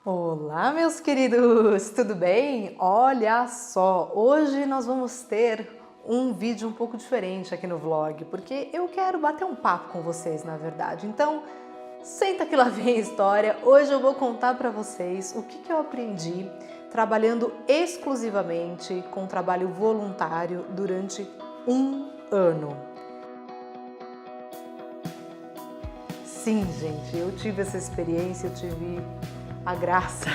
Olá, meus queridos! Tudo bem? Olha só, hoje nós vamos ter um vídeo um pouco diferente aqui no vlog, porque eu quero bater um papo com vocês, na verdade. Então, senta que lá vem a história. Hoje eu vou contar para vocês o que eu aprendi trabalhando exclusivamente com trabalho voluntário durante um ano. Sim, gente, eu tive essa experiência, eu tive a graça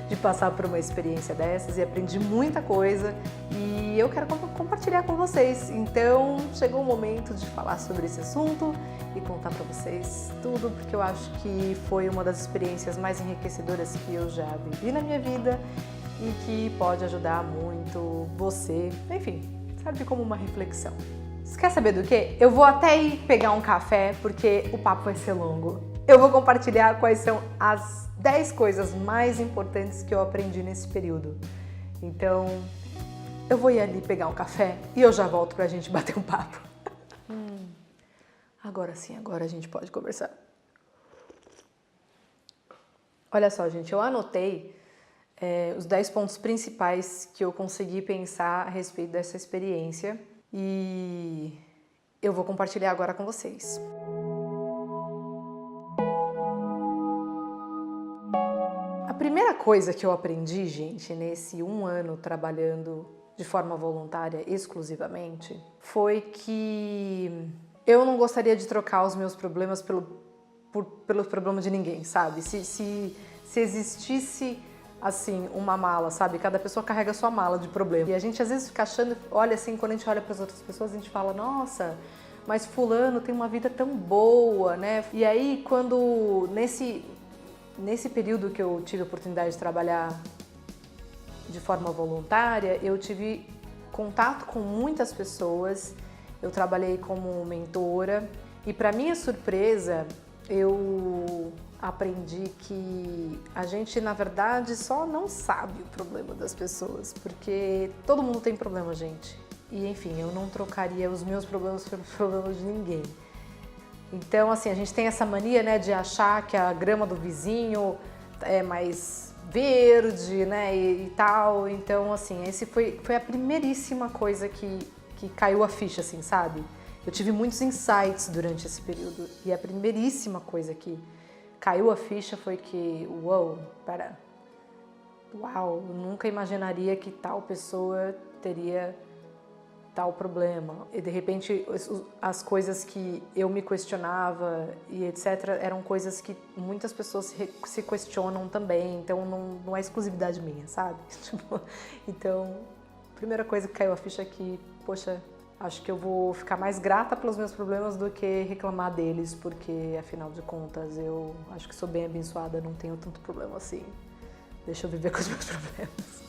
de passar por uma experiência dessas e aprendi muita coisa e eu quero compartilhar com vocês. Então chegou o momento de falar sobre esse assunto e contar para vocês tudo, porque eu acho que foi uma das experiências mais enriquecedoras que eu já vivi na minha vida e que pode ajudar muito você, enfim, sabe, como uma reflexão. Você quer saber do quê? Eu vou até ir pegar um café porque o papo vai ser longo. Eu vou compartilhar quais são as 10 coisas mais importantes que eu aprendi nesse período. Então, eu vou ir ali pegar um café e eu já volto pra gente bater um papo. Agora sim, agora a gente pode conversar. Olha só, gente, eu anotei os 10 pontos principais que eu consegui pensar a respeito dessa experiência e eu vou compartilhar agora com vocês. A primeira coisa que eu aprendi, gente, nesse um ano trabalhando de forma voluntária exclusivamente, foi que eu não gostaria de trocar os meus problemas pelos problemas de ninguém, sabe? Se existisse, assim, uma mala, sabe? Cada pessoa carrega a sua mala de problema. E a gente às vezes fica achando, olha assim, quando a gente olha para as outras pessoas, a gente fala, nossa, mas fulano tem uma vida tão boa, né? E aí, quando nesse período que eu tive a oportunidade de trabalhar de forma voluntária, eu tive contato com muitas pessoas, eu trabalhei como mentora e, para minha surpresa, eu aprendi que a gente, na verdade, só não sabe o problema das pessoas, porque todo mundo tem problema, gente. E, enfim, eu não trocaria os meus problemas pelos problemas de ninguém. Então, assim, a gente tem essa mania, né, de achar que a grama do vizinho é mais verde, né, e tal. Então, assim, esse foi a primeiríssima coisa que caiu a ficha, assim, sabe? Eu tive muitos insights durante esse período e a primeiríssima coisa que caiu a ficha foi que, uau, eu nunca imaginaria que tal pessoa teria tal problema. E de repente as coisas que eu me questionava e etc. eram coisas que muitas pessoas se questionam também, então não é exclusividade minha, sabe? Então, a primeira coisa que caiu a ficha é que, poxa, acho que eu vou ficar mais grata pelos meus problemas do que reclamar deles, porque afinal de contas eu acho que sou bem abençoada, não tenho tanto problema assim. Deixa eu viver com os meus problemas.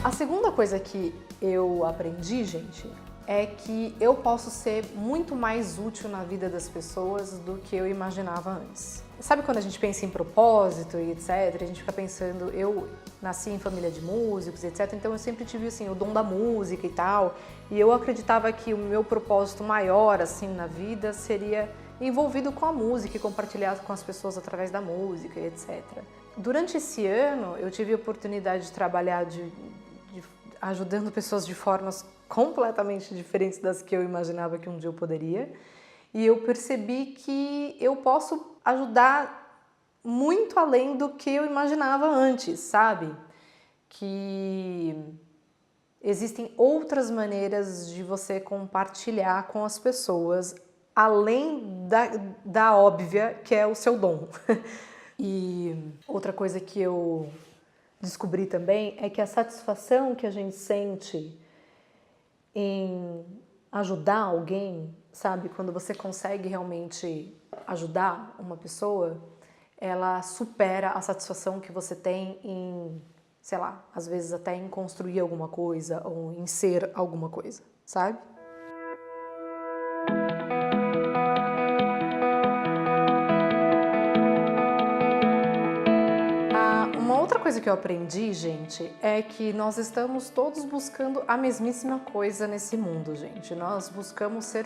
A segunda coisa que eu aprendi, gente, é que eu posso ser muito mais útil na vida das pessoas do que eu imaginava antes. Sabe quando a gente pensa em propósito e etc, a gente fica pensando, eu nasci em família de músicos e etc, então eu sempre tive assim o dom da música e tal, e eu acreditava que o meu propósito maior assim na vida seria envolvido com a música e compartilhar com as pessoas através da música e etc. Durante esse ano eu tive a oportunidade de trabalhar ajudando pessoas de formas completamente diferentes das que eu imaginava que um dia eu poderia. E eu percebi que eu posso ajudar muito além do que eu imaginava antes, sabe? Que existem outras maneiras de você compartilhar com as pessoas, além da óbvia, que é o seu dom. E outra coisa que eu descobri também é que a satisfação que a gente sente em ajudar alguém, sabe? Quando você consegue realmente ajudar uma pessoa, ela supera a satisfação que você tem em, sei lá, às vezes até em construir alguma coisa ou em ser alguma coisa, sabe? Uma outra coisa que eu aprendi, gente, é que nós estamos todos buscando a mesmíssima coisa nesse mundo, gente. Nós buscamos ser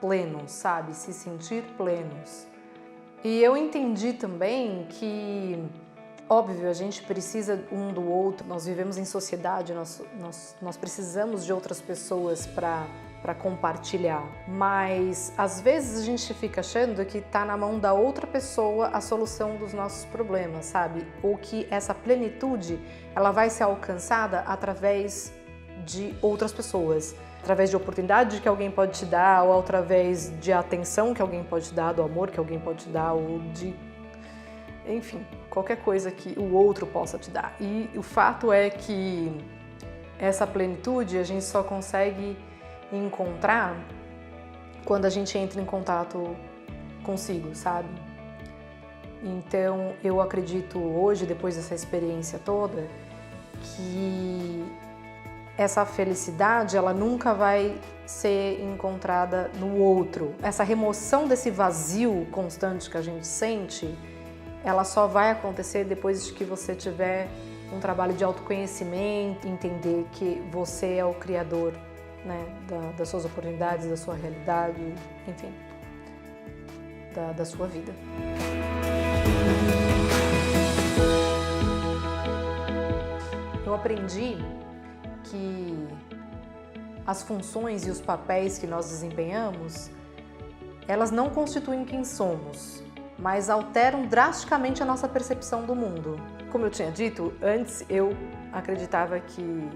plenos, sabe? Se sentir plenos. E eu entendi também que, óbvio, a gente precisa um do outro, nós vivemos em sociedade, nós precisamos de outras pessoas para compartilhar, mas às vezes a gente fica achando que está na mão da outra pessoa a solução dos nossos problemas, sabe? Ou que essa plenitude ela vai ser alcançada através de outras pessoas, através de oportunidade que alguém pode te dar, ou através de atenção que alguém pode te dar, do amor que alguém pode te dar, ou de... enfim, qualquer coisa que o outro possa te dar. E o fato é que essa plenitude a gente só consegue encontrar quando a gente entra em contato consigo, sabe? Então eu acredito hoje, depois dessa experiência toda, que essa felicidade ela nunca vai ser encontrada no outro. Essa remoção desse vazio constante que a gente sente, ela só vai acontecer depois de que você tiver um trabalho de autoconhecimento, entender que você é o criador, né, das suas oportunidades, da sua realidade, enfim, da sua vida. Eu aprendi que as funções e os papéis que nós desempenhamos, elas não constituem quem somos, mas alteram drasticamente a nossa percepção do mundo. Como eu tinha dito, antes eu acreditava que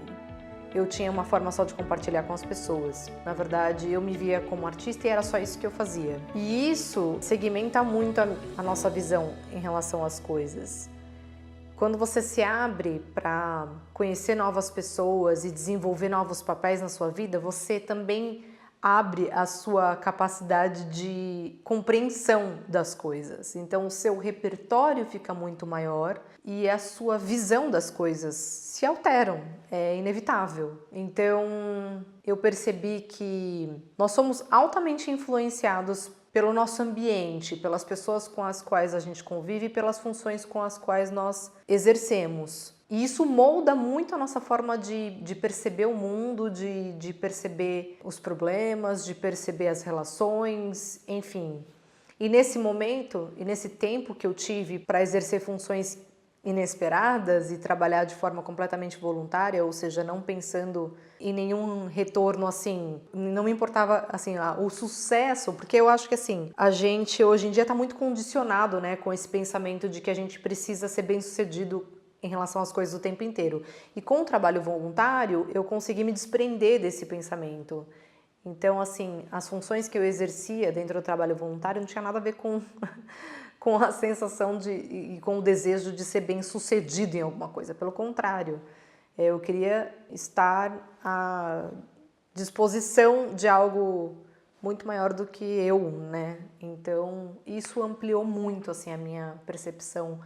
eu tinha uma forma só de compartilhar com as pessoas. Na verdade, eu me via como artista e era só isso que eu fazia. E isso segmenta muito a nossa visão em relação às coisas. Quando você se abre para conhecer novas pessoas e desenvolver novos papéis na sua vida, você também abre a sua capacidade de compreensão das coisas. Então, o seu repertório fica muito maior e a sua visão das coisas se alteram, é inevitável. Então, eu percebi que nós somos altamente influenciados pelo nosso ambiente, pelas pessoas com as quais a gente convive e pelas funções com as quais nós exercemos. E isso molda muito a nossa forma de perceber o mundo, de perceber os problemas, de perceber as relações, enfim. E nesse momento, e nesse tempo que eu tive para exercer funções inesperadas e trabalhar de forma completamente voluntária, ou seja, não pensando em nenhum retorno, assim, não me importava, assim, o sucesso, porque eu acho que, assim, a gente hoje em dia está muito condicionado, né, com esse pensamento de que a gente precisa ser bem-sucedido em relação às coisas o tempo inteiro. E com o trabalho voluntário, eu consegui me desprender desse pensamento. Então, assim, as funções que eu exercia dentro do trabalho voluntário não tinha nada a ver com, com a sensação e com o desejo de ser bem-sucedido em alguma coisa. Pelo contrário, eu queria estar à disposição de algo muito maior do que eu, né? Então, isso ampliou muito, assim, a minha percepção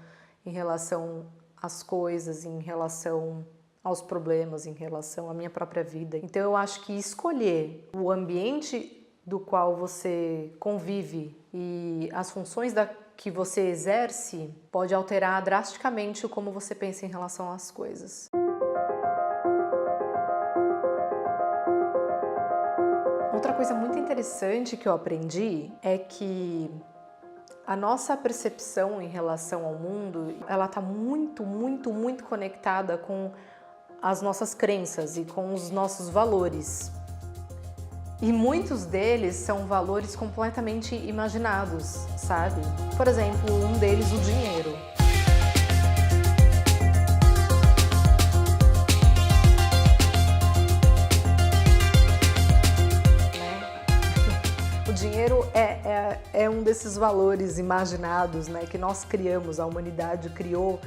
em relação às coisas, em relação aos problemas, em relação à minha própria vida. Então eu acho que escolher o ambiente do qual você convive e as funções que você exerce pode alterar drasticamente como você pensa em relação às coisas. Outra coisa muito interessante que eu aprendi é que a nossa percepção em relação ao mundo, ela está muito, muito, muito conectada com as nossas crenças e com os nossos valores. E muitos deles são valores completamente imaginados, sabe? Por exemplo, um deles, o dinheiro. O dinheiro é um desses valores imaginados, né, que nós criamos, a humanidade criou.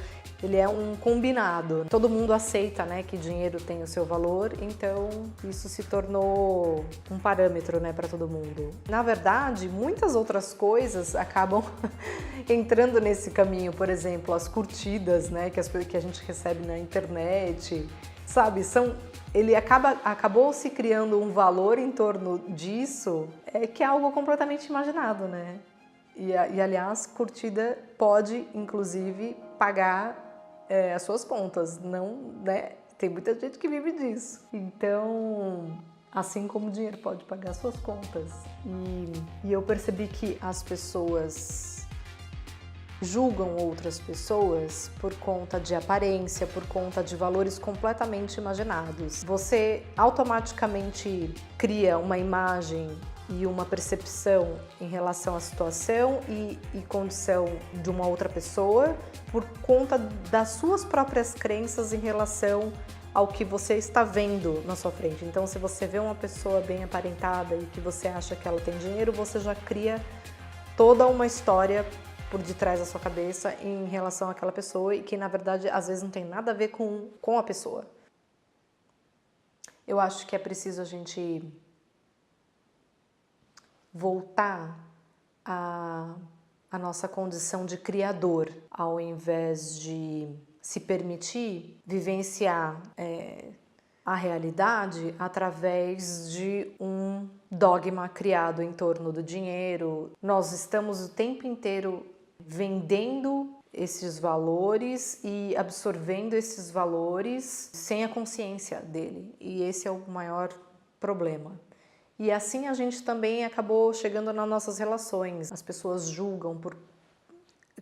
Ele é um combinado. Todo mundo aceita, né, que dinheiro tem o seu valor, então isso se tornou um parâmetro, né, para todo mundo. Na verdade, muitas outras coisas acabam entrando nesse caminho. Por exemplo, as curtidas, né, que a gente recebe na internet, sabe? Ele acabou se criando um valor em torno disso, que é algo completamente imaginado, né? E aliás, curtida pode, inclusive, pagar as suas contas, não, né? Tem muita gente que vive disso. Então, Assim como o dinheiro pode pagar suas contas. E eu percebi que as pessoas julgam outras pessoas por conta de aparência, por conta de valores completamente imaginados. Você automaticamente cria uma imagem e uma percepção em relação à situação e condição de uma outra pessoa por conta das suas próprias crenças em relação ao que você está vendo na sua frente. Então, se você vê uma pessoa bem aparentada e que você acha que ela tem dinheiro, você já cria toda uma história por detrás da sua cabeça em relação àquela pessoa e que, na verdade, às vezes não tem nada a ver com a pessoa. Eu acho que é preciso a gente voltar à nossa condição de criador, ao invés de se permitir vivenciar a realidade através de um dogma criado em torno do dinheiro. Nós estamos o tempo inteiro vendendo esses valores e absorvendo esses valores sem a consciência dele. E esse é o maior problema. E assim a gente também acabou chegando nas nossas relações. As pessoas julgam por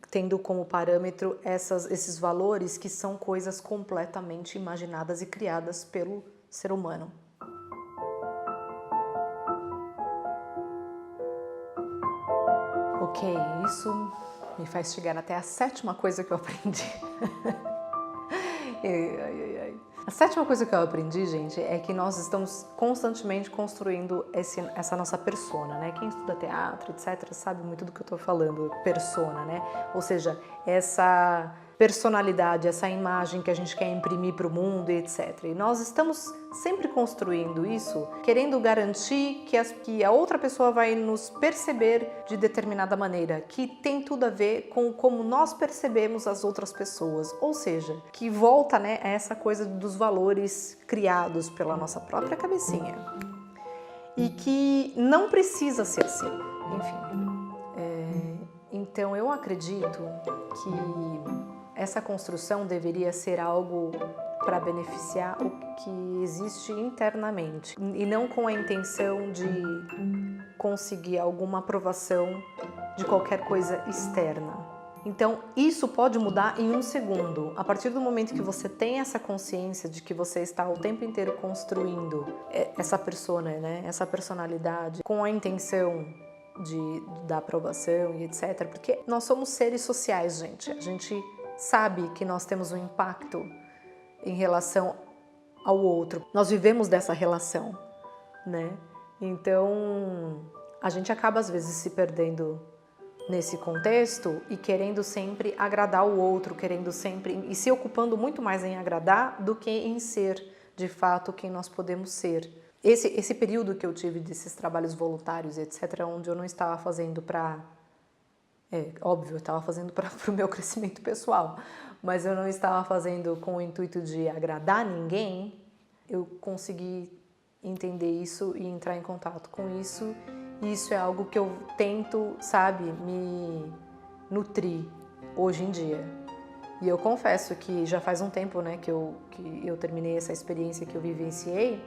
tendo como parâmetro esses valores que são coisas completamente imaginadas e criadas pelo ser humano. Ok, isso me faz chegar até a sétima coisa que eu aprendi. A sétima coisa que eu aprendi, gente, é que nós estamos constantemente construindo essa nossa persona, né? Quem estuda teatro, etc., sabe muito do que eu tô falando, persona, né? Ou seja, essa personalidade, essa imagem que a gente quer imprimir para o mundo e etc. E nós estamos sempre construindo isso, querendo garantir que a outra pessoa vai nos perceber de determinada maneira, que tem tudo a ver com como nós percebemos as outras pessoas. Ou seja, que volta, né, a essa coisa dos valores criados pela nossa própria cabecinha. E que não precisa ser assim. Enfim. Então eu acredito que essa construção deveria ser algo para beneficiar o que existe internamente e não com a intenção de conseguir alguma aprovação de qualquer coisa externa. Então, isso pode mudar em um segundo. A partir do momento que você tem essa consciência de que você está o tempo inteiro construindo essa persona, né? Essa personalidade com a intenção da aprovação e etc. Porque nós somos seres sociais, gente. A gente sabe que nós temos um impacto em relação ao outro. Nós vivemos dessa relação, né? Então, a gente acaba às vezes se perdendo nesse contexto e querendo sempre agradar o outro, querendo sempre e se ocupando muito mais em agradar do que em ser, de fato, quem nós podemos ser. Esse período que eu tive desses trabalhos voluntários, etc., onde eu não estava fazendo para... óbvio, eu estava fazendo para o meu crescimento pessoal, mas eu não estava fazendo com o intuito de agradar ninguém. Eu consegui entender isso e entrar em contato com isso, e isso é algo que eu tento, sabe, me nutrir hoje em dia. E eu confesso que já faz um tempo, né, que eu terminei essa experiência que eu vivenciei,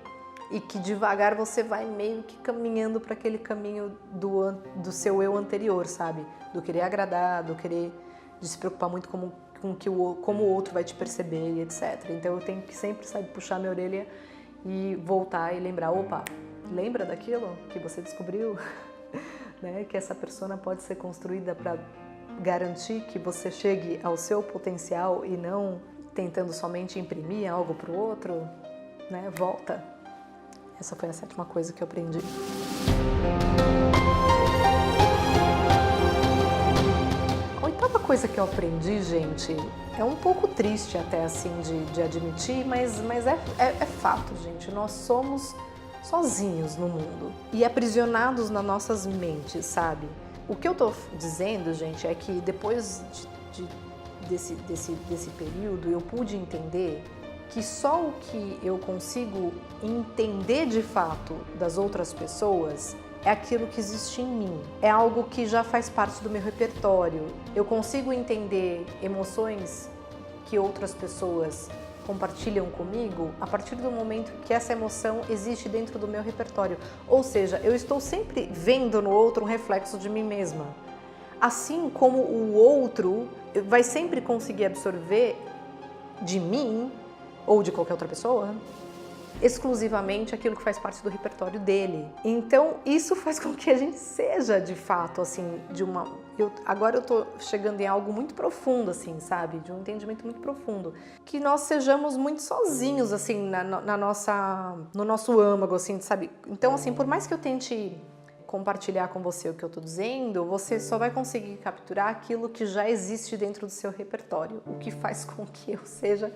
e que devagar você vai meio que caminhando para aquele caminho do seu eu anterior, sabe? Do querer agradar, de se preocupar muito como o outro vai te perceber e etc. Então eu tenho que sempre, sabe, puxar minha orelha e voltar e lembrar, opa, lembra daquilo que você descobriu? Né? Que essa persona pode ser construída para garantir que você chegue ao seu potencial e não tentando somente imprimir algo para o outro, né? Volta. Essa foi a sétima coisa que eu aprendi. A oitava coisa que eu aprendi, gente, é um pouco triste até assim de admitir, mas é fato, gente. Nós somos sozinhos no mundo e aprisionados nas nossas mentes, sabe? O que eu tô dizendo, gente, é que depois desse período eu pude entender que só o que eu consigo entender de fato das outras pessoas é aquilo que existe em mim. É algo que já faz parte do meu repertório. Eu consigo entender emoções que outras pessoas compartilham comigo a partir do momento que essa emoção existe dentro do meu repertório. Ou seja, eu estou sempre vendo no outro um reflexo de mim mesma. Assim como o outro vai sempre conseguir absorver de mim ou de qualquer outra pessoa exclusivamente aquilo que faz parte do repertório dele. Então, isso faz com que a gente seja, de fato, assim, agora eu tô chegando em algo muito profundo, assim, sabe? De um entendimento muito profundo. Que nós sejamos muito sozinhos, assim, no nosso âmago, assim, sabe? Então, assim, por mais que eu tente compartilhar com você o que eu tô dizendo, você só vai conseguir capturar aquilo que já existe dentro do seu repertório, o que faz com que eu seja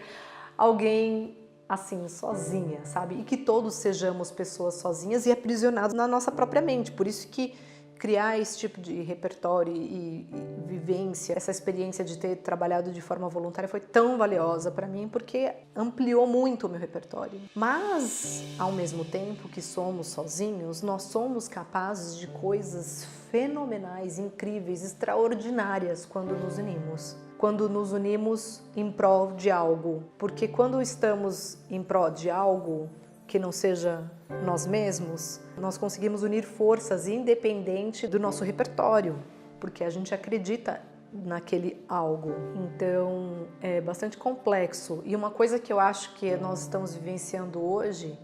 alguém assim, sozinha, sabe? E que todos sejamos pessoas sozinhas e aprisionados na nossa própria mente. Por isso que criar esse tipo de repertório e vivência, essa experiência de ter trabalhado de forma voluntária foi tão valiosa para mim, porque ampliou muito o meu repertório. Mas, ao mesmo tempo que somos sozinhos, nós somos capazes de coisas fenomenais, incríveis, extraordinárias quando nos unimos. Quando nos unimos em prol de algo. Porque quando estamos em prol de algo que não seja nós mesmos, nós conseguimos unir forças independente do nosso repertório, porque a gente acredita naquele algo. Então, é bastante complexo. E uma coisa que eu acho que nós estamos vivenciando hoje,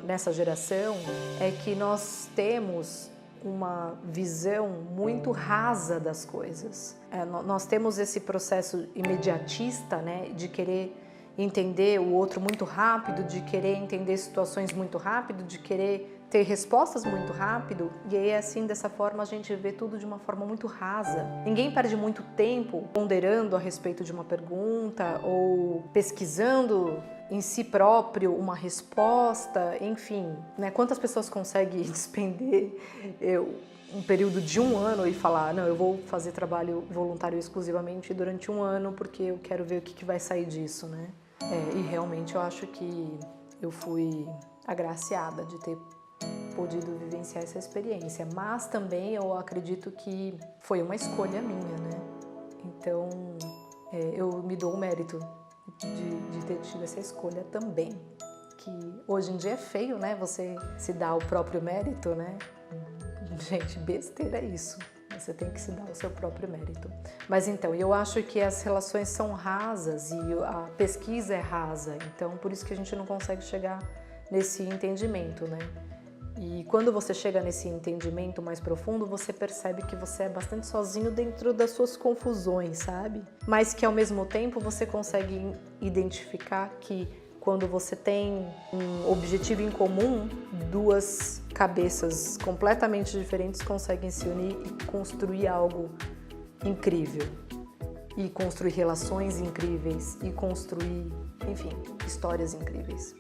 nessa geração, é que nós temos uma visão muito rasa das coisas. Nós temos esse processo imediatista, né, de querer entender o outro muito rápido, de querer entender situações muito rápido, de querer ter respostas muito rápido, e aí assim, dessa forma, a gente vê tudo de uma forma muito rasa. Ninguém perde muito tempo ponderando a respeito de uma pergunta ou pesquisando em si próprio uma resposta, enfim, né? Quantas pessoas conseguem despender um período de 1 ano e falar, não, eu vou fazer trabalho voluntário exclusivamente durante 1 ano porque eu quero ver o que vai sair disso, né? E realmente eu acho que eu fui agraciada de ter podido vivenciar essa experiência, mas também eu acredito que foi uma escolha minha, né? Então, eu me dou o mérito de ter tido essa escolha também, que hoje em dia é feio, né? Você se dá o próprio mérito, né? Gente, besteira isso. Você tem que se dar o seu próprio mérito. Mas então, eu acho que as relações são rasas e a pesquisa é rasa, então por isso que a gente não consegue chegar nesse entendimento, né? E quando você chega nesse entendimento mais profundo, você percebe que você é bastante sozinho dentro das suas confusões, sabe? Mas que ao mesmo tempo você consegue identificar que quando você tem um objetivo em comum, duas cabeças completamente diferentes conseguem se unir e construir algo incrível. E construir relações incríveis e construir, enfim, histórias incríveis.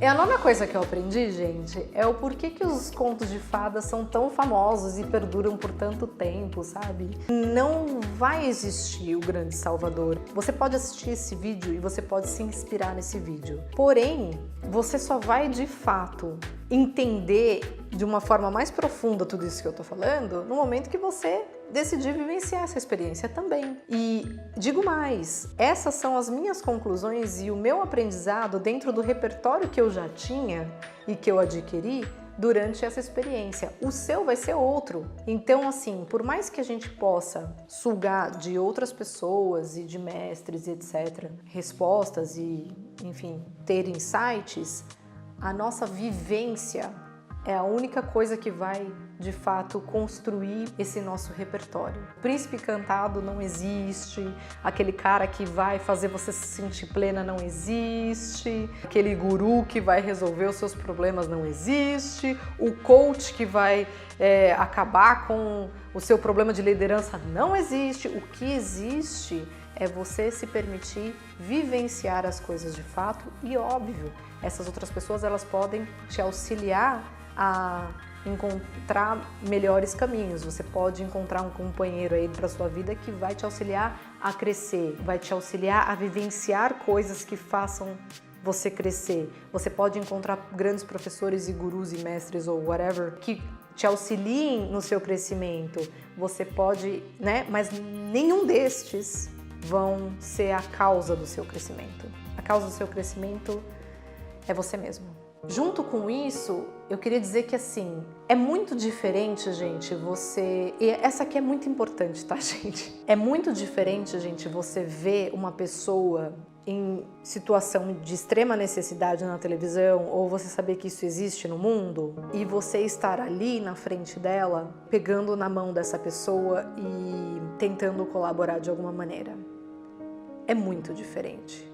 E a nona coisa que eu aprendi, gente, é o porquê que os contos de fadas são tão famosos e perduram por tanto tempo, sabe? Não vai existir o grande salvador. Você pode assistir esse vídeo e você pode se inspirar nesse vídeo. Porém, você só vai de fato entender de uma forma mais profunda tudo isso que eu tô falando no momento que você decidir vivenciar essa experiência também. E digo mais, essas são as minhas conclusões e o meu aprendizado dentro do repertório que eu já tinha e que eu adquiri durante essa experiência. O seu vai ser outro. Então, assim, por mais que a gente possa sugar de outras pessoas e de mestres e etc., respostas e, enfim, ter insights, a nossa vivência é a única coisa que vai, de fato, construir esse nosso repertório. O príncipe encantado não existe, aquele cara que vai fazer você se sentir plena não existe, aquele guru que vai resolver os seus problemas não existe, o coach que vai acabar com o seu problema de liderança não existe. O que existe é você se permitir vivenciar as coisas de fato e, óbvio, essas outras pessoas elas podem te auxiliar a encontrar melhores caminhos. Você pode encontrar um companheiro aí para sua vida que vai te auxiliar a crescer, vai te auxiliar a vivenciar coisas que façam você crescer. Você pode encontrar grandes professores e gurus e mestres ou whatever que te auxiliem no seu crescimento. Você pode, né? Mas nenhum destes vão ser a causa do seu crescimento. A causa do seu crescimento é você mesmo. Junto com isso, eu queria dizer que assim, é muito diferente, gente, e essa aqui é muito importante, tá, gente? É muito diferente, gente, você ver uma pessoa em situação de extrema necessidade na televisão, ou você saber que isso existe no mundo, e você estar ali na frente dela, pegando na mão dessa pessoa e tentando colaborar de alguma maneira. É muito diferente.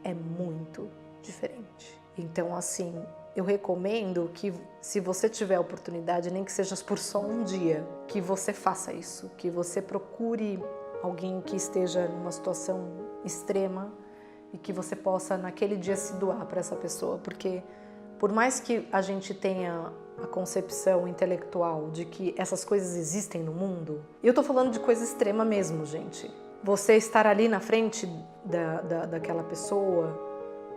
É muito diferente. Então, assim, eu recomendo que, se você tiver a oportunidade, nem que seja por só um dia, que você faça isso, que você procure alguém que esteja numa situação extrema e que você possa, naquele dia, se doar para essa pessoa, porque por mais que a gente tenha a concepção intelectual de que essas coisas existem no mundo, e eu tô falando de coisa extrema mesmo, gente. Você estar ali na frente daquela pessoa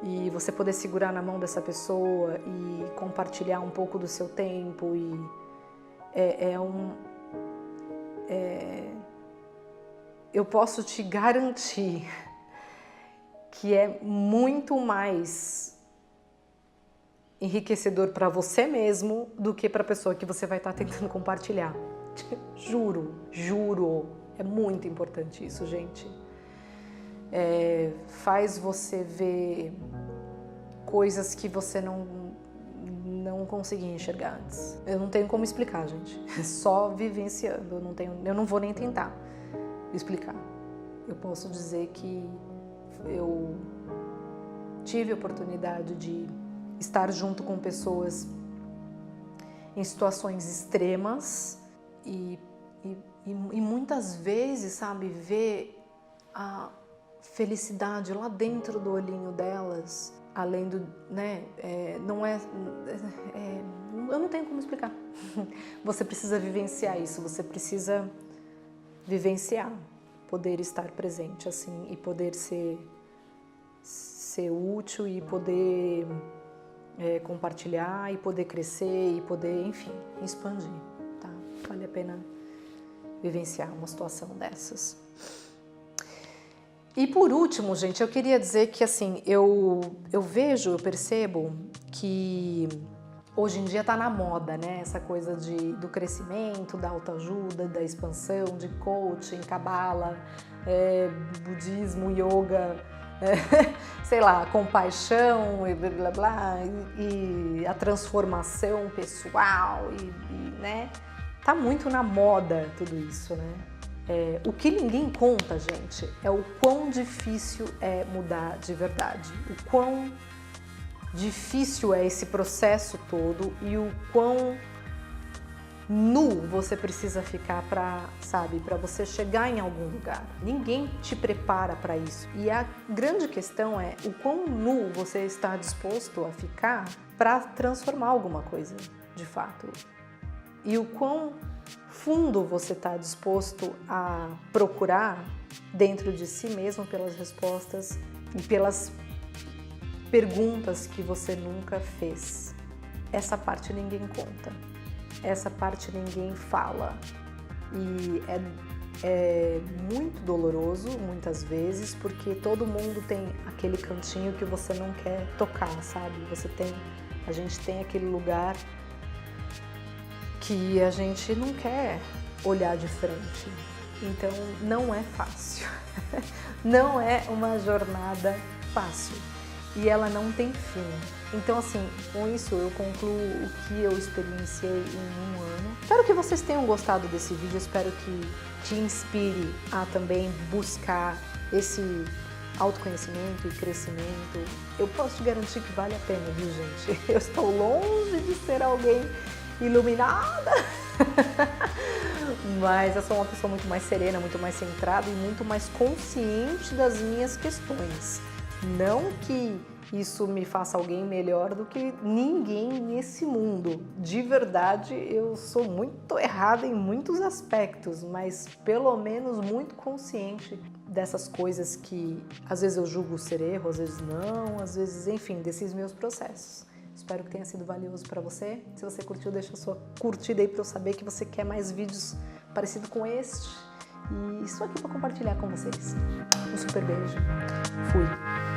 e você poder segurar na mão dessa pessoa e compartilhar um pouco do seu tempo eu posso te garantir que é muito mais enriquecedor para você mesmo do que para a pessoa que você vai estar tentando compartilhar. Juro, é muito importante isso, gente. Faz você ver coisas que você não conseguia enxergar antes. Eu não tenho como explicar, gente. É só vivenciando. Eu não vou nem tentar explicar. Eu posso dizer que eu tive a oportunidade de estar junto com pessoas em situações extremas e muitas vezes, sabe, ver a felicidade lá dentro do olhinho delas, além do, né, eu não tenho como explicar. Você precisa vivenciar isso, você precisa vivenciar, poder estar presente assim e poder ser útil e poder compartilhar e poder crescer e poder, enfim, expandir, tá? Vale a pena vivenciar uma situação dessas. E por último, gente, eu queria dizer que assim, eu percebo que hoje em dia tá na moda, né? Essa coisa do crescimento, da autoajuda, da expansão, de coaching, cabala, budismo, yoga, sei lá, compaixão e blá blá blá, e a transformação pessoal, né? Tá muito na moda tudo isso, né? O que ninguém conta, gente, é o quão difícil é mudar de verdade, o quão difícil é esse processo todo e o quão nu você precisa ficar para você chegar em algum lugar. Ninguém te prepara para isso. E a grande questão é o quão nu você está disposto a ficar para transformar alguma coisa, de fato. E o quão fundo você está disposto a procurar dentro de si mesmo pelas respostas e pelas perguntas que você nunca fez. Essa parte ninguém conta, essa parte ninguém fala e é muito doloroso muitas vezes, porque todo mundo tem aquele cantinho que você não quer tocar, sabe? A gente tem aquele lugar que a gente não quer olhar de frente. Então não é fácil, não é uma jornada fácil e ela não tem fim. Então assim, com isso eu concluo o que eu experienciei em um ano. Espero que vocês tenham gostado desse vídeo, espero que te inspire a também buscar esse autoconhecimento e crescimento. Eu posso te garantir que vale a pena, viu, gente? Eu estou longe de ser alguém iluminada, mas eu sou uma pessoa muito mais serena, muito mais centrada e muito mais consciente das minhas questões. Não que isso me faça alguém melhor do que ninguém nesse mundo. De verdade, eu sou muito errada em muitos aspectos, mas pelo menos muito consciente dessas coisas que às vezes eu julgo ser erro, às vezes não, às vezes, enfim, desses meus processos. Espero que tenha sido valioso para você. Se você curtiu, deixa a sua curtida aí para eu saber que você quer mais vídeos parecidos com este. E estou aqui para compartilhar com vocês. Um super beijo. Fui.